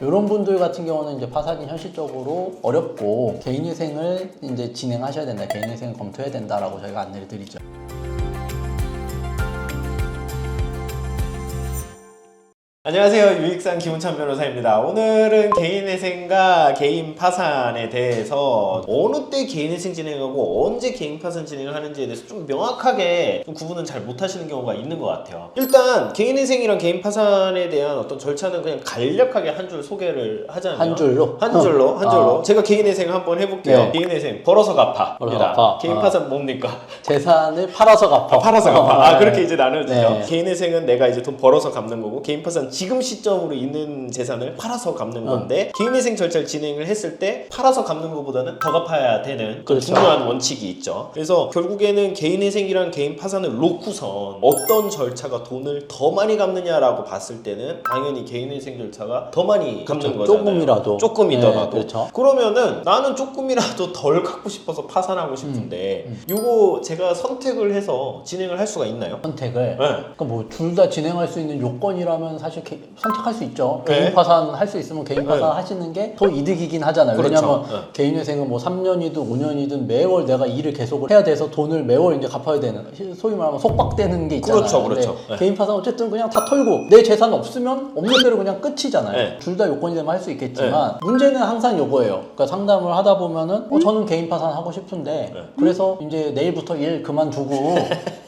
이런 분들 같은 경우는 이제 파산이 현실적으로 어렵고 개인회생을 이제 진행하셔야 된다, 개인회생을 검토해야 된다라고 저희가 안내를 드리죠. 안녕하세요. 유익상 김은찬 변호사입니다. 오늘은 개인회생과 개인 파산에 대해서 어느 때 개인회생 진행하고 언제 개인 파산 진행을 하는지에 대해서 좀 명확하게 좀 구분은 잘 못하시는 경우가 있는 것 같아요. 일단 개인회생이랑 개인 파산에 대한 어떤 절차는 그냥 간략하게 한 줄 소개를 하자면 한 줄로? 한 줄로 제가 개인회생 한번 해볼게요. 네. 개인회생 벌어서 갚아입니다. 벌어서 갚아. 개인 파산 뭡니까? 재산을 팔아서 갚아. 팔아서 갚아. 네. 그렇게 이제 나눠지죠. 네. 개인회생은 내가 이제 돈 벌어서 갚는 거고, 개인 파산 지금 시점으로 있는 재산을 팔아서 갚는 건데, 개인회생 절차를 진행을 했을 때 팔아서 갚는 것보다는 더 갚아야 되는 그렇죠. 중요한 원칙이 있죠. 그래서 결국에는 개인회생이랑 개인 파산을 놓고선 어떤 절차가 돈을 더 많이 갚느냐라고 봤을 때는 당연히 개인회생 절차가 더 많이 갚는 거잖아요. 조금이라도. 조금이더라도. 네, 그렇죠. 그러면은 나는 조금이라도 덜 갖고 싶어서 파산하고 싶은데 이거 제가 선택을 해서 진행을 할 수가 있나요? 선택을. 네. 그러니까 뭐 둘 다 진행할 수 있는 요건이라면 사실 선택할 수 있죠. 네. 개인 파산 할 수 있으면 개인 파산 네. 하시는 게 더 이득이긴 하잖아요. 그렇죠. 왜냐하면 네. 개인회생은 뭐 3년이든 5년이든 매월 내가 일을 계속을 해야 돼서 돈을 매월 이제 갚아야 되는, 소위 말하면 속박되는 게 있잖아요. 그렇죠, 그렇죠. 근데 네. 개인 파산 어쨌든 그냥 다 털고 내 재산 없으면 없는 대로 그냥 끝이잖아요. 네. 둘 다 요건이 되면 할 수 있겠지만 문제는 항상 요거예요. 그러니까 상담을 하다 보면은 저는 개인 파산 하고 싶은데 그래서 이제 내일부터 일 그만두고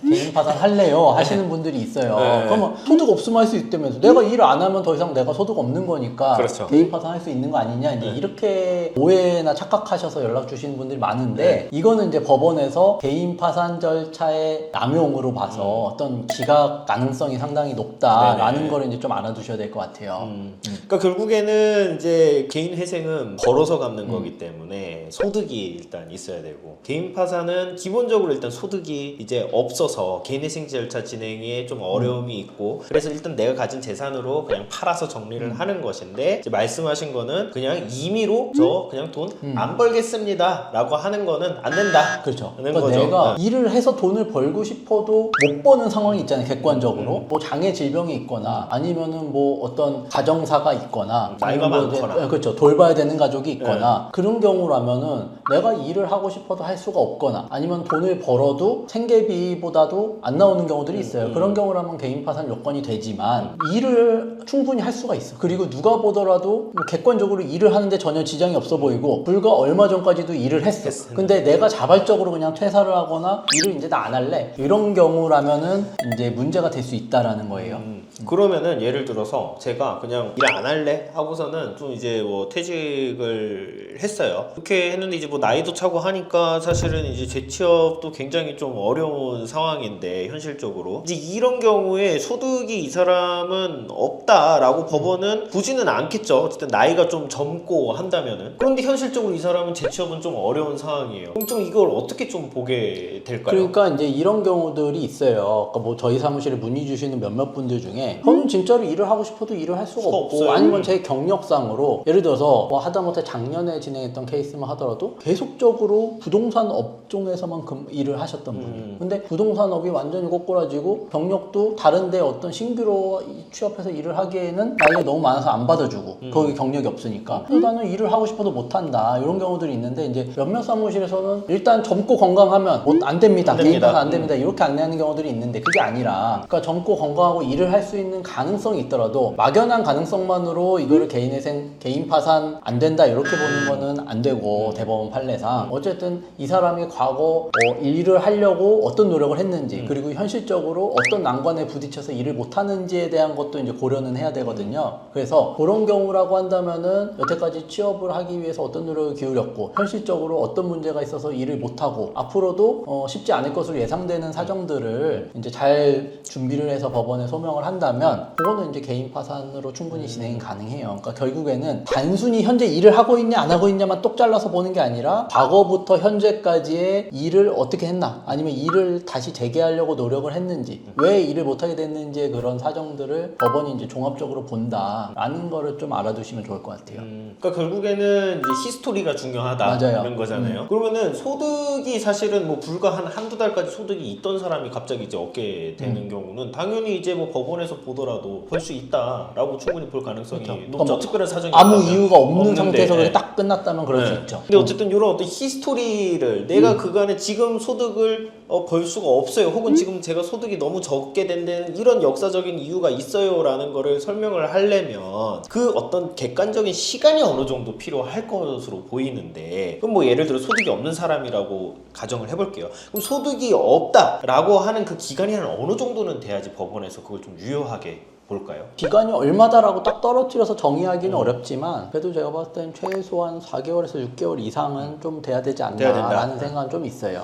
개인 파산 할래요 하시는 분들이 있어요. 네. 그러면 소득 없으면 할 수 있다면서 내가 일을 안 하면 더 이상 내가 소득 없는 거니까 그렇죠. 개인 파산 할 수 있는 거 아니냐, 이제 이렇게 오해나 착각하셔서 연락 주시는 분들이 많은데 이거는 이제 법원에서 개인 파산 절차의 남용으로 봐서 어떤 기각 가능성이 상당히 높다라는 네네. 걸 이제 좀 알아두셔야 될 것 같아요. 그러니까 결국에는 이제 개인 회생은 벌어서 갚는 거기 때문에 소득이 일단 있어야 되고, 개인 파산은 기본적으로 일단 소득이 이제 없어서 개인 회생 절차 진행에 좀 어려움이 있고, 그래서 일단 내가 가진 재산으로 그냥 팔아서 정리를 하는 것인데, 이제 말씀하신 거는 그냥 임의로 저 그냥 돈 안 벌겠습니다 라고 하는 거는 안 된다. 그렇죠. 하는 그러니까 거죠. 내가 일을 해서 돈을 벌고 싶어도 못 버는 상황이 있잖아요, 객관적으로. 뭐 장애 질병이 있거나 아니면은 뭐 어떤 가정사가 있거나 나이가 아니면 뭐 많거나. 그렇죠. 돌봐야 되는 가족이 있거나 그런 경우라면은 내가 일을 하고 싶어도 할 수가 없거나 아니면 돈을 벌어도 생계비보다도 안 나오는 경우들이 있어요. 그런 경우라면 개인 파산 요건이 되지만 일을 충분히 할 수가 있어. 그리고 누가 보더라도 뭐 객관적으로 일을 하는데 전혀 지장이 없어 보이고 불과 얼마 전까지도 일을 했어. 근데 내가 자발적으로 그냥 퇴사를 하거나 일을 이제 나 안 할래, 이런 경우라면은 이제 문제가 될 수 있다라는 거예요. 그러면은 예를 들어서 제가 그냥 일 안 할래 하고서는 좀 이제 뭐 퇴직을 했어요. 그렇게 했는데 이제 뭐 나이도 차고 하니까 사실은 이제 재취업도 굉장히 좀 어려운 상황인데, 현실적으로 이제 이런 경우에 소득이 이 사람은 없다라고 법원은 보지는 않겠죠. 어쨌든 나이가 좀 젊고 한다면은. 그런데 현실적으로 이 사람은 재취업은 좀 어려운 상황이에요. 그럼 좀 이걸 어떻게 좀 보게 될까요? 그러니까 이제 이런 경우들이 있어요. 그러니까 뭐 저희 사무실에 문의 주시는 몇몇 분들 중에 저는 진짜로 일을 하고 싶어도 일을 할 수가 없고 없어요. 아니면 제 경력상으로 예를 들어서 뭐 하다못해 작년에 진행했던 케이스만 하더라도 계속적으로 부동산 업종에서만 일을 하셨던 분이에요. 근데 부동산업이 완전히 꼬꾸라지고 경력도 다른데 어떤 신규로 취업해서 일을 하기에는 나이가 너무 많아서 안 받아주고 거기 경력이 없으니까 그래서 나는 일을 하고 싶어도 못한다, 이런 경우들이 있는데 이제 몇몇 사무실에서는 일단 젊고 건강하면 안 됩니다. 개인 파산 안 됩니다. 이렇게 안내하는 경우들이 있는데 그게 아니라, 그러니까 젊고 건강하고 일을 할 수 있는 가능성이 있더라도 막연한 가능성만으로 이거를 개인회생, 개인 파산 안 된다 이렇게 보는 거는 안 되고, 대법원 판례상 어쨌든 이 사람이 과거 일을 하려고 어떤 노력을 했는지 그리고 현실적으로 어떤 난관에 부딪혀서 일을 못 하는지에 대한 것도 이제 고려는 해야 되거든요. 그래서 그런 경우라고 한다면은 여태까지 취업을 하기 위해서 어떤 노력을 기울였고 현실적으로 어떤 문제가 있어서 일을 못 하고 앞으로도 쉽지 않을 것으로 예상되는 사정들을 이제 잘 준비를 해서 법원에 소명을 한다면 그거는 이제 개인 파산으로 충분히 진행이 가능해요. 그러니까 결국에는 단순히 현재 일을 하고 있냐 안 하고 있냐만 똑 잘라서 보는 게 아니라 과거부터 현재까지의 일을 어떻게 했나, 아니면 일을 다시 재개하려고 노력을 했는지, 왜 일을 못하게 됐는지의 그런 사정들을 법원에 법원이 이제 종합적으로 본다라는 거를 좀 알아두시면 좋을 것 같아요. 그러니까 결국에는 이제 히스토리가 중요하다는 맞아요. 거잖아요. 그러면은 소득이 사실은 뭐 불과 한두 달까지 소득이 있던 사람이 갑자기 이제 얻게 되는 경우는 당연히 이제 뭐 법원에서 보더라도 벌 수 있다라고 충분히 볼 가능성이 그렇죠. 높죠. 뭐 특별한 사정이 아무 있다면. 이유가 없는 없는데, 상태에서 네. 그게 딱 끝났다면 그럴 수 있죠. 근데 어쨌든 이런 어떤 히스토리를 내가 그간에 지금 소득을 벌 수가 없어요. 혹은 지금 제가 소득이 너무 적게 된 데는 이런 역사적인 이유가 있어요라는 거를 설명을 하려면 그 어떤 객관적인 시간이 어느 정도 필요할 것으로 보이는데, 그럼 뭐 예를 들어 소득이 없는 사람이라고 가정을 해볼게요. 그럼 소득이 없다라고 하는 그 기간이 한 어느 정도는 돼야지 법원에서 그걸 좀 유효하게 볼까요? 기간이 얼마다라고 딱 떨어뜨려서 정의하기는 어렵지만 그래도 제가 봤을 땐 최소한 4개월에서 6개월 이상은 좀 돼야 되지 돼야 된다. 않나라는 생각은 좀 있어요.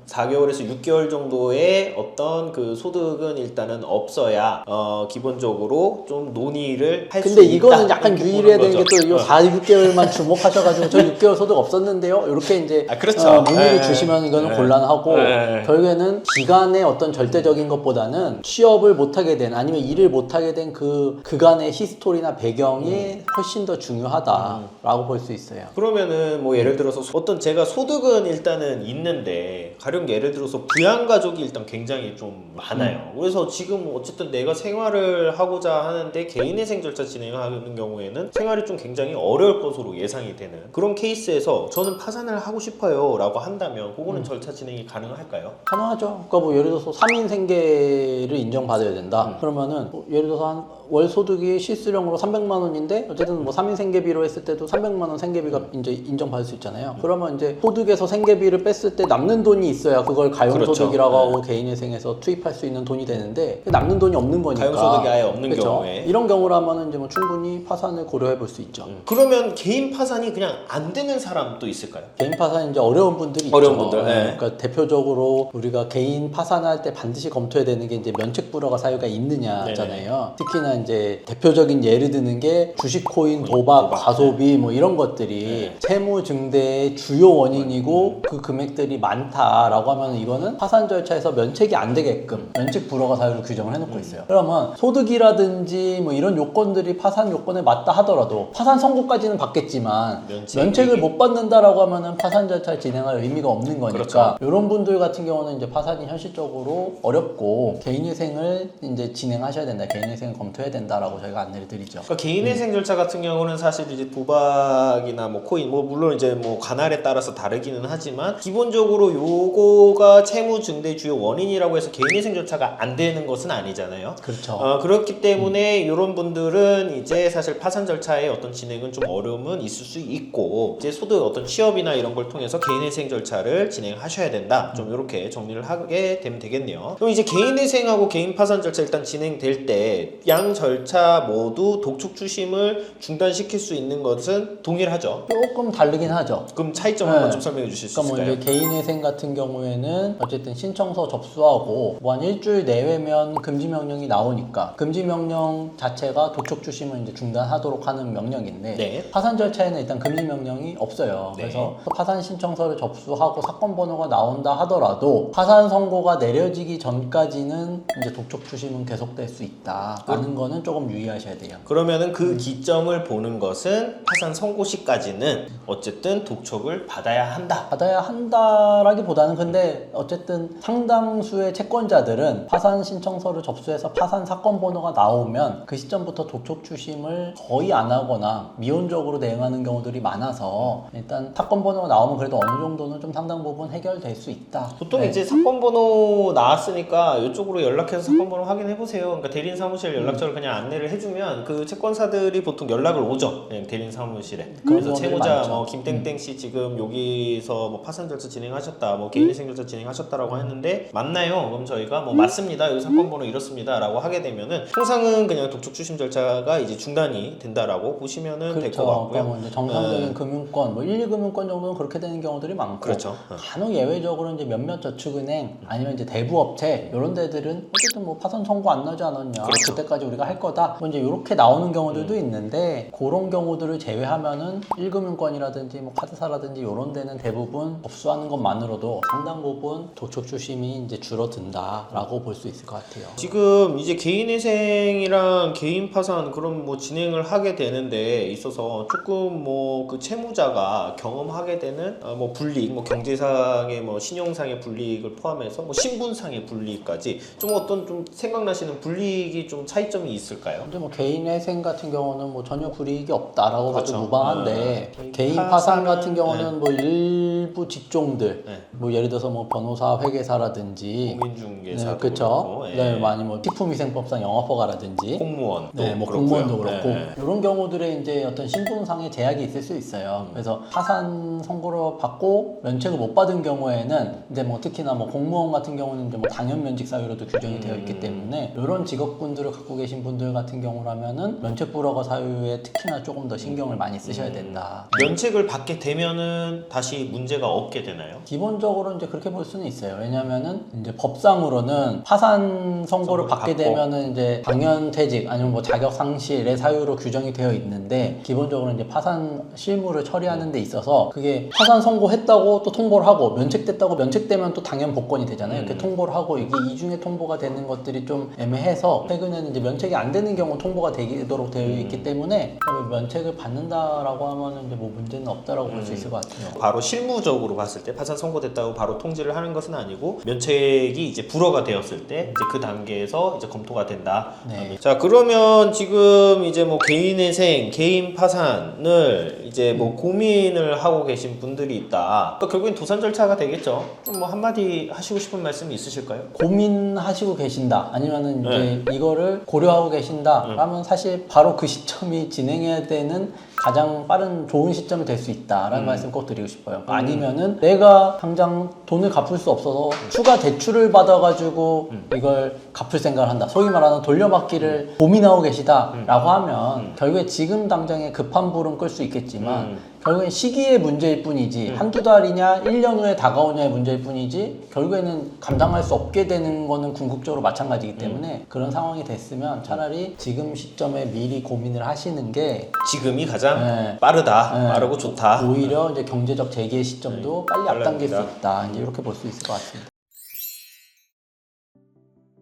4개월에서 6개월 정도의 어떤 그 소득은 일단은 없어야 기본적으로 좀 논의를 할 수 있다. 근데 이거는 약간 이렇게 유의해야 보는 되는 게 또 이거 4, 6개월만 주목하셔가지고 저 6개월 소득 없었는데요? 이렇게 이제 그렇죠. 문의를 네. 주시면 이거는 네. 곤란하고 네. 결국에는 기간의 어떤 절대적인 것보다는 취업을 못하게 된 아니면 일을 못하게 된 그간의 히스토리나 배경이 훨씬 더 중요하다라고 볼 수 있어요. 그러면은 뭐 예를 들어서 어떤 제가 소득은 일단은 있는데 가령 예를 들어서 부양 가족이 일단 굉장히 좀 많아요. 그래서 지금 어쨌든 내가 생활을 하고자 하는데 개인회생 절차 진행하는 경우에는 생활이 좀 굉장히 어려울 것으로 예상이 되는 그런 케이스에서 저는 파산을 하고 싶어요 라고 한다면 그거는 절차 진행이 가능할까요? 가능하죠. 그러니까 뭐 예를 들어서 3인 생계를 인정받아야 된다. 그러면은 뭐 예를 들어서 한 월 소득이 실수령으로 300만 원인데 어쨌든 뭐 3인 생계비로 했을 때도 300만 원 생계비가 이제 인정받을 수 있잖아요. 그러면 이제 소득에서 생계비를 뺐을 때 남는 돈이 있어야 그걸 가용소득이라고 그렇죠. 하고 개인회생에서 투입할 수 있는 돈이 되는데 남는 돈이 없는 거니까. 가용소득이 아예 없는 그렇죠? 경우에. 이런 경우라면은 이제 뭐 충분히 파산을 고려해 볼 수 있죠. 그러면 개인 파산이 그냥 안 되는 사람도 있을까요? 개인 파산 이제 어려운 분들이 어려운 있죠. 분들, 네. 그러니까 대표적으로 우리가 개인 파산할 때 반드시 검토해야 되는 게 이제 면책 불허가 사유가 있느냐잖아요. 특히나 이제 대표적인 예를 드는 게 주식 코인, 도박, 과소비 뭐 이런 것들이 채무 증대의 주요 원인이고 그 금액들이 많다라고 하면 이거는 파산 절차에서 면책이 안 되게끔 면책 불허가 사유로 규정을 해놓고 있어요. 그러면 소득이라든지 뭐 이런 요건들이 파산 요건에 맞다 하더라도 파산 선고까지는 받겠지만 면책을 못 받는다라고 하면은 파산 절차 진행할 의미가 없는 거니까 그렇죠. 이런 분들 같은 경우는 이제 파산이 현실적으로 어렵고 개인회생을 이제 진행하셔야 된다, 개인회생을 검토해야 된다라고 저희가 안내를 드리죠. 그러니까 개인회생 절차 같은 경우는 사실 이제 도박이나 뭐 코인 뭐 물론 이제 뭐 관할에 따라서 다르기는 하지만 기본적으로 요거가 채무 증대 주요 원인이라고 해서 개인회생 절차가 안 되는 것은 아니잖아요. 그렇죠. 그렇기 때문에 이런 분들은 이제 사실 파산 절차의 어떤 진행은 좀 어려움은 있을 수 있고 이제 소득 어떤 취업이나 이런 걸 통해서 개인회생 절차를 진행하셔야 된다. 좀 이렇게 정리를 하게 되면 되겠네요. 그럼 이제 개인회생하고 개인 파산 절차 일단 진행될 때 양 절차 모두 독촉 추심을 중단시킬 수 있는 것은 동일하죠. 조금 다르긴 하죠. 그럼 차이점 네. 한번 좀 설명해 주실 수 그러니까 뭐 있을까요? 이제 개인회생 같은 경우에는 어쨌든 신청서 접수하고 뭐 한 일주일 내외면 금지 명령이 나오니까 금지 명령 자체가 독촉 추심을 이제 중단하도록 하는 명령인데 네. 파산 절차에는 일단 금지 명령이 없어요. 네. 그래서 파산 신청서를 접수하고 사건 번호가 나온다 하더라도 파산 선고가 내려지기 전까지는 이제 독촉 추심은 계속될 수 있다라는 거는 조금 유의하셔야 돼요. 그러면은 그 기점을 보는 것은 파산 선고 시까지는 어쨌든 독촉을 받아야 한다. 받아야 한다라기보다는 근데 어쨌든 상당수의 채권자들은 파산 신청서를 접수해서 파산 사건 번호가 나오면 그 시점부터 독촉 추심을 거의 안 하거나 미온적으로 대응하는 경우들이 많아서 일단 사건 번호가 나오면 그래도 어느 정도는 좀 상당 부분 해결될 수 있다. 보통 네. 이제 사건 번호 나왔으니까 이쪽으로 연락해서 사건 번호 확인해 보세요. 그러니까 대리인 사무실 연락처를 그냥 안내를 해주면 그 채권사들이 보통 연락을 오죠. 그냥 대리인 사무실에. 그래서 경우들이 채무자 많죠. 뭐 김땡땡 씨 지금 여기서 뭐 파산 절차 진행하셨다, 뭐 개인회생 절차 진행하셨다라고 했는데 맞나요? 그럼 저희가 뭐 맞습니다. 여기 사건 번호 이렇습니다라고 하게 되면은 통상은 그냥 독촉 추심 절차가 이제 중단이 된다라고 보시면은 될 것 그렇죠. 같고요. 그러니까 뭐 이제 정상적인 금융권, 뭐 1, 2금융권 정도는 그렇게 되는 경우들이 많고, 그렇죠. 간혹 예외적으로 이제 몇몇 저축은행 아니면 이제 대부업체 이런 데들은 어쨌든 뭐 파산 선고 안 나지 않았냐, 그렇죠. 그때까지 우리가 할 거다. 뭐 이제 이렇게 나오는 경우들도 있는데 그런 경우들을 제외하면은 1금융권이라든지 뭐 카드사라든지 이런 데는 대부분 접수하는 것만으로도 상당 부분 도촉 추심이 이제 줄어든다라고 볼 수 있을 것 같아요. 지금 이제 개인회생이랑 개인 파산 그런 뭐 진행을 하게 되는데 있어서 조금 뭐 그 채무자가 경험하게 되는 뭐 불이익, 뭐 경제상의 뭐 신용상의 불이익을 포함해서 뭐 신분상의 불이익까지 좀 어떤 좀 생각나시는 불이익이 좀 차이점이 있을까요? 근데 뭐 개인 회생 같은 경우는 뭐 전혀 불이익이 없다라고 봐도 그렇죠. 무방한데 개인 파산 같은 경우는 뭐 일부 직종들 뭐 예를 들어서 뭐 변호사, 회계사라든지 공인중개사, 그렇죠. 네, 많이 뭐 식품위생법상 영업허가라든지 공무원, 네, 뭐 그렇고요. 공무원도 그렇고 이런 경우들에 이제 어떤 신분상의 제약이 있을 수 있어요. 그래서 파산 선고를 받고 면책을 못 받은 경우에는 이제 뭐 특히나 뭐 공무원 같은 경우는 이제 뭐 당연 면직 사유로도 규정이 되어 있기 때문에 이런 직업군들을 갖고 계신 분들 같은 경우라면은 면책 불허가 사유에 특히나 조금 더 신경을 많이 쓰셔야 된다. 면책을 받게 되면은 다시 문제가 없게 되나요? 기본적으로 이제 그렇게 볼 수는 있어요. 왜냐면은 이제 법상으로는 파산 선고를 받게 받고. 되면은 이제 당연 퇴직 아니면 뭐 자격 상실의 사유로 규정이 되어 있는데 기본적으로 이제 파산 실무를 처리하는 데 있어서 그게 파산 선고했다고 또 통보를 하고 면책됐다고 면책되면 또 당연 복권이 되잖아요. 이렇게 통보를 하고 이게 이중에 통보가 되는 것들이 좀 애매해서 최근에는 이제 면책이 안 되는 경우 통보가 되도록 되어 있기 때문에 면책을 받는다라고 하면은 이제 뭐 문제는 없다라고 볼 수 있을 것 같아요. 바로 실무적으로 봤을 때 파산 선고됐다고 바로 통지를 하는 것은 아니고 면책이 이제 불허가 되었을 때 이제 그 단계에서 이제 검토가 된다. 네. 자, 그러면 지금 이제 뭐 개인회생, 개인 파산을 이제 뭐 고민을 하고 계신 분들이 있다. 그러니까 결국엔 도산 절차가 되겠죠. 좀 뭐 한마디 하시고 싶은 말씀이 있으실까요? 고민하시고 계신다 아니면은 이제 이거를 고려하고 계신다 라면 사실 바로 그 시점이 진행해야 되는 가장 빠른 좋은 시점이 될 수 있다라는 말씀 꼭 드리고 싶어요. 아니면은 내가 당장 돈을 갚을 수 없어서 추가 대출을 받아가지고 이걸 갚을 생각을 한다. 소위 말하는 돌려받기를 고민하고 계시다라고 하면 결국에 지금 당장에 급한 불은 끌 수 있겠지만 결국엔 시기의 문제일 뿐이지 한두 달이냐 1년 후에 다가오냐의 문제일 뿐이지 결국에는 감당할 수 없게 되는 거는 궁극적으로 마찬가지이기 때문에 그런 상황이 됐으면 차라리 지금 시점에 미리 고민을 하시는 게 지금이 가장 네. 빠르다. 네. 빠르고 좋다. 오히려 이제 경제적 재기의 시점도 빨리 앞당길 수 빨라집니다. 있다. 이제 이렇게 볼 수 있을 것 같습니다.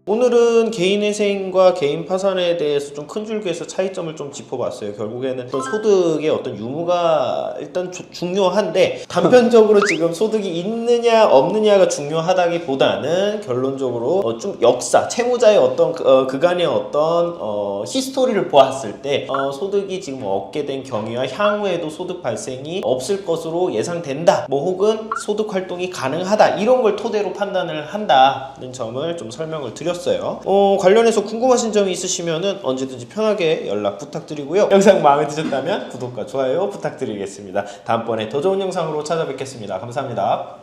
오늘은 개인회생과 개인 파산에 대해서 좀 큰 줄기에서 차이점을 좀 짚어봤어요. 결국에는 어떤 소득의 어떤 유무가 일단 중요한데 단편적으로 지금 소득이 있느냐 없느냐가 중요하다기보다는 결론적으로 좀 역사, 채무자의 어떤 그간의 어떤 히스토리를 보았을 때 소득이 지금 얻게 된 경위와 향후에도 소득 발생이 없을 것으로 예상된다. 뭐 혹은 소득 활동이 가능하다. 이런 걸 토대로 판단을 한다는 점을 좀 설명을 드렸어요. 관련해서 궁금하신 점이 있으시면은 언제든지 편하게 연락 부탁드리고요. 영상 마음에 드셨다면 구독과 좋아요 부탁드리겠습니다. 다음번에 더 좋은 영상으로 찾아뵙겠습니다. 감사합니다.